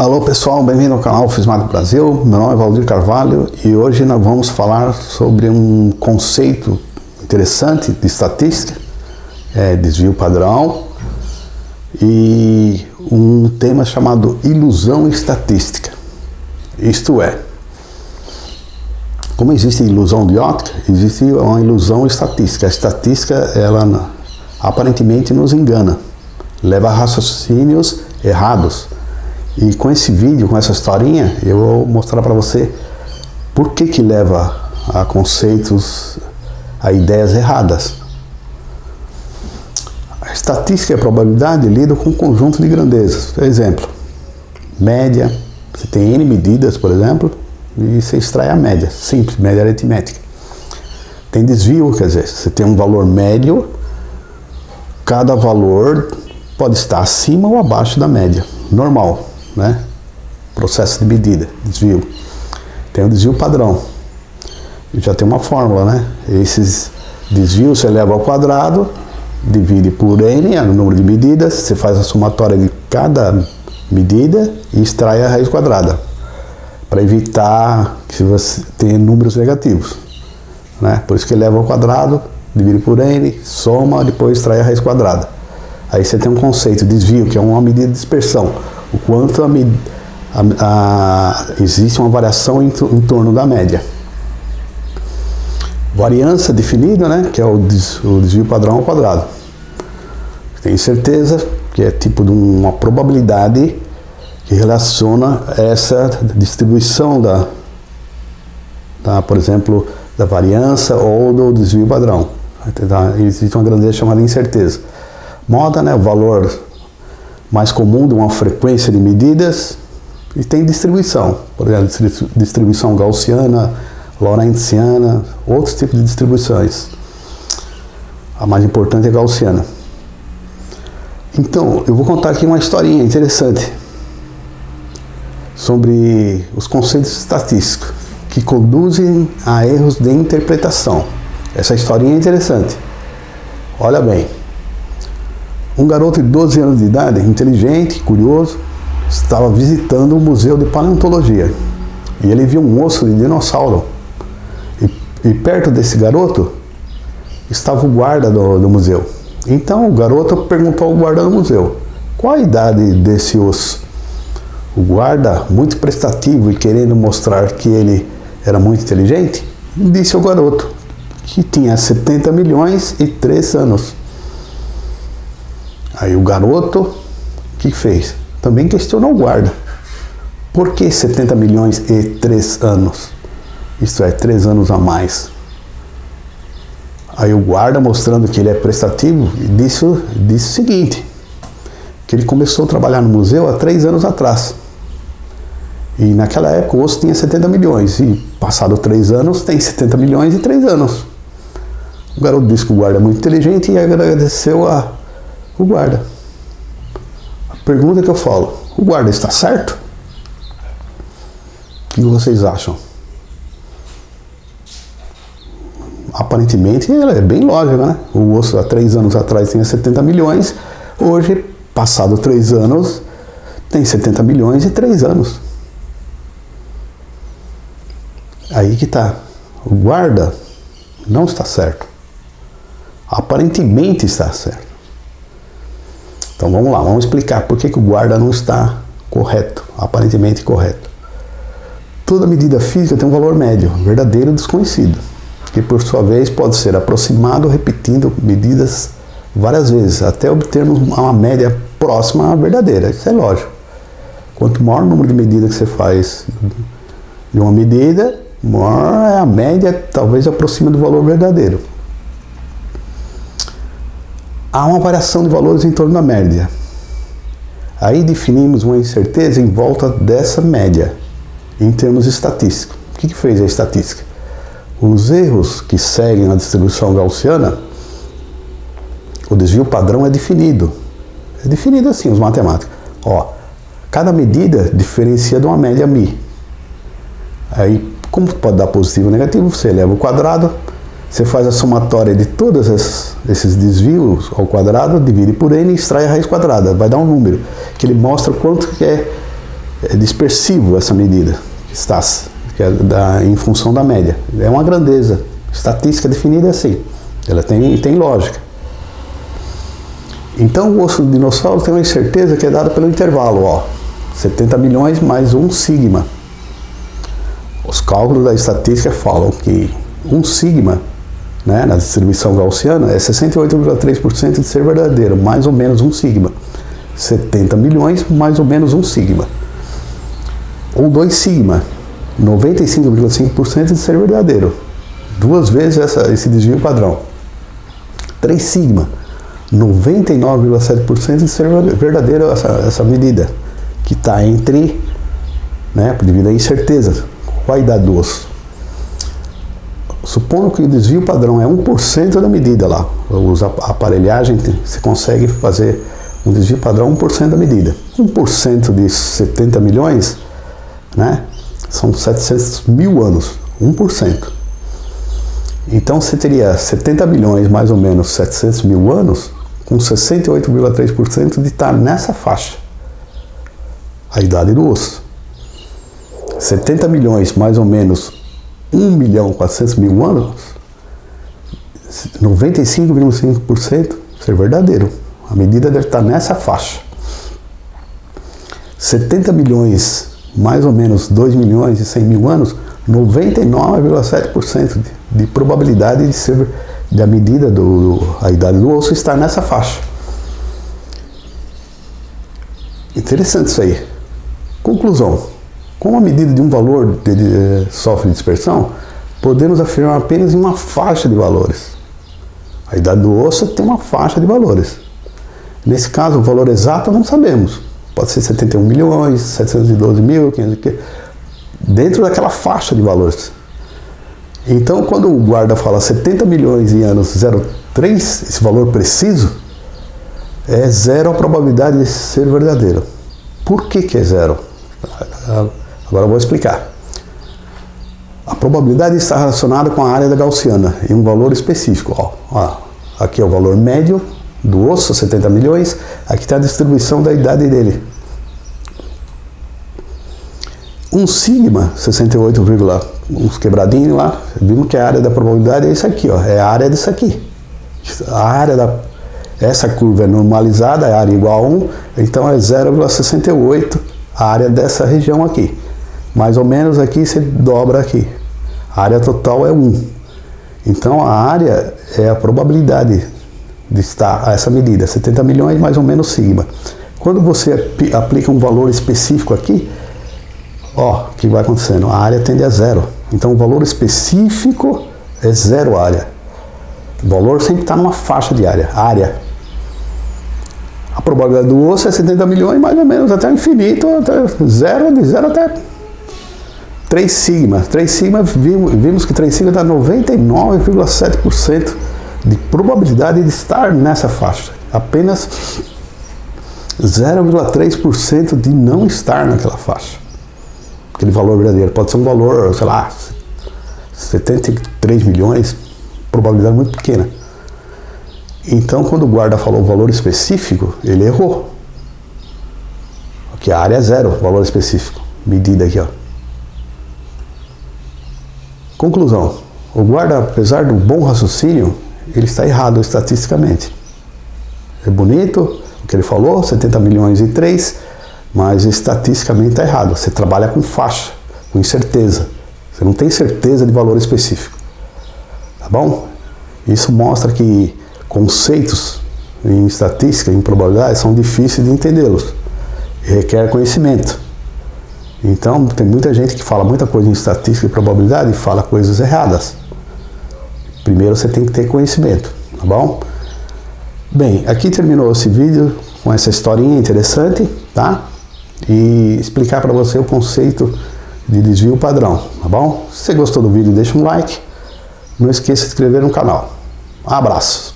Alô pessoal, bem-vindo ao canal FISMAD Brasil. Meu nome é Valdir Carvalho e hoje nós vamos falar sobre um conceito interessante de estatística, desvio padrão, e um tema chamado ilusão estatística. Isto é, como existe ilusão de óptica, existe uma ilusão estatística. A estatística, ela aparentemente nos engana, leva a raciocínios errados. E com esse vídeo, com essa historinha, eu vou mostrar para você por que leva a conceitos, a ideias erradas. A estatística e a probabilidade lidam com um conjunto de grandezas. Por exemplo, média, você tem N medidas, por exemplo, e você extrai a média, simples, média aritmética. Tem desvio, quer dizer, você tem um valor médio, cada valor pode estar acima ou abaixo da média, normal. Processo de medida, desvio. Tem o desvio padrão. Já tem uma fórmula, né? Esses desvios você leva ao quadrado, divide por N, é o número de medidas, você faz a somatória de cada medida e extrai a raiz quadrada, para evitar que você tenha números negativos. Por isso que leva ao quadrado, divide por N, soma, depois extrai a raiz quadrada. Aí você tem um conceito de desvio, que é uma medida de dispersão. O quanto existe uma variação em torno da média. Variância definida, que é o desvio padrão ao quadrado. Tenho certeza que é tipo de uma probabilidade que relaciona essa distribuição por exemplo, da variância ou do desvio padrão. Existe uma grandeza chamada incerteza. Moda, o valor mais comum de uma frequência de medidas, e tem distribuição, por exemplo, distribuição gaussiana, lorentziana, outros tipos de distribuições. A mais importante é gaussiana. Então, eu vou contar aqui uma historinha interessante sobre os conceitos estatísticos que conduzem a erros de interpretação. Essa historinha é interessante. Olha bem. Um garoto de 12 anos de idade, inteligente, curioso, estava visitando um museu de paleontologia e ele viu um osso de dinossauro. E perto desse garoto estava o guarda do museu. Então o garoto perguntou ao guarda do museu: qual a idade desse osso? O guarda, muito prestativo e querendo mostrar que ele era muito inteligente, disse ao garoto que tinha 70 milhões e 3 anos. Aí o garoto, o que fez? Também questionou o guarda. Por que 70 milhões e 3 anos? Isto é, 3 anos a mais. Aí o guarda, mostrando que ele é prestativo, disse o seguinte, que ele começou a trabalhar no museu há 3 anos atrás. E naquela época o osso tinha 70 milhões, e passado 3 anos tem 70 milhões e 3 anos. O garoto disse que o guarda é muito inteligente e agradeceu o guarda. A pergunta que eu falo: o guarda está certo? O que vocês acham? Aparentemente é bem lógico, O osso há 3 anos atrás tinha 70 milhões, hoje, passado 3 anos, tem 70 milhões e 3 anos. Aí que está. O guarda não está certo. Aparentemente está certo. Então vamos lá, vamos explicar por que o guarda não está correto, aparentemente correto. Toda medida física tem um valor médio, verdadeiro ou desconhecido, que por sua vez pode ser aproximado repetindo medidas várias vezes, até obtermos uma média próxima à verdadeira. Isso é lógico. Quanto maior o número de medidas que você faz de uma medida, maior é a média, talvez aproxima do valor verdadeiro. Há uma variação de valores em torno da média. Aí definimos uma incerteza em volta dessa média, em termos estatísticos. O que fez a estatística? Os erros que seguem a distribuição gaussiana, o desvio padrão é definido. É definido assim, os matemáticos. Cada medida diferencia de uma média μ. Aí, como pode dar positivo ou negativo, você eleva ao quadrado, você faz a somatória de todos esses desvios ao quadrado, divide por n e extrai a raiz quadrada. Vai dar um número, que ele mostra quanto que é é dispersivo essa medida, que é em função da média. É uma grandeza. Estatística definida assim. Ela tem lógica. Então o osso do dinossauro tem uma incerteza que é dada pelo intervalo, ó, 70 milhões mais 1 sigma. Os cálculos da estatística falam que 1 sigma, né, na distribuição gaussiana, é 68,3% de ser verdadeiro, mais ou menos 1 sigma. 70 milhões mais ou menos 1 sigma. Ou 2 sigma, 95,5% de ser verdadeiro. 2 vezes esse desvio padrão. 3 sigma, 99,7% de ser verdadeiro essa medida, que está entre, né, devido à incerteza. Qual a idade do osso? Supondo que o desvio padrão é 1% da medida lá, usa a aparelhagem, você consegue fazer um desvio padrão 1% da medida. 1% de 70 milhões, né, são 700 mil anos, 1%. Então você teria 70 milhões, mais ou menos 700 mil anos, com 68,3% de estar nessa faixa, a idade do osso. 70 milhões, mais ou menos 1.400.000 anos, 95,5% ser verdadeiro. A medida deve estar nessa faixa. 70 milhões, mais ou menos 2.100.000 anos, 99,7% de probabilidade de ser da medida a idade do osso estar nessa faixa. Interessante isso aí. Conclusão. Com a medida de um valor sofre dispersão, podemos afirmar apenas em uma faixa de valores. A idade do osso tem uma faixa de valores. Nesse caso, o valor exato não sabemos. Pode ser 71 milhões, 712 mil, 500, dentro daquela faixa de valores. Então, quando o guarda fala 70 milhões em anos 03, esse valor preciso, é zero a probabilidade de ser verdadeiro. Por que é zero? Agora eu vou explicar. A probabilidade está relacionada com a área da gaussiana em um valor específico. Ó, aqui é o valor médio do osso, 70 milhões. Aqui está a distribuição da idade dele. 1 sigma, 68, uns quebradinhos lá, vimos que a área da probabilidade é isso aqui, ó, é a área disso aqui. Essa curva é normalizada, é a área igual a 1, então é 0,68 a área dessa região aqui. Mais ou menos aqui você dobra aqui. A área total é 1. Então a área é a probabilidade de estar a essa medida, 70 milhões mais ou menos sigma. Quando você aplica um valor específico aqui, ó, o que vai acontecendo? A área tende a zero. Então o valor específico é zero área. O valor sempre está numa faixa de área. A probabilidade do osso é 70 milhões, mais ou menos, até o infinito, até zero, de zero até 3 sigma. 3 sigma, vimos que 3 sigma dá 99,7% de probabilidade de estar nessa faixa. Apenas 0,3% de não estar naquela faixa. Aquele valor verdadeiro. Pode ser um valor, sei lá, 73 milhões, probabilidade muito pequena. Então, quando o guarda falou o valor específico, ele errou. Aqui a área é zero, valor específico. Medida aqui, ó. Conclusão. O guarda, apesar do bom raciocínio, ele está errado estatisticamente. É bonito o que ele falou, 70 milhões e 3, mas estatisticamente está errado. Você trabalha com faixa, com incerteza. Você não tem certeza de valor específico. Tá bom? Isso mostra que conceitos em estatística, em probabilidade, são difíceis de entendê-los. Requer conhecimento. Então, tem muita gente que fala muita coisa em estatística e probabilidade e fala coisas erradas. Primeiro você tem que ter conhecimento, tá bom? Bem, aqui terminou esse vídeo com essa historinha interessante, tá? E explicar para você o conceito de desvio padrão, tá bom? Se você gostou do vídeo, deixa um like. Não esqueça de se inscrever no canal. Um abraço.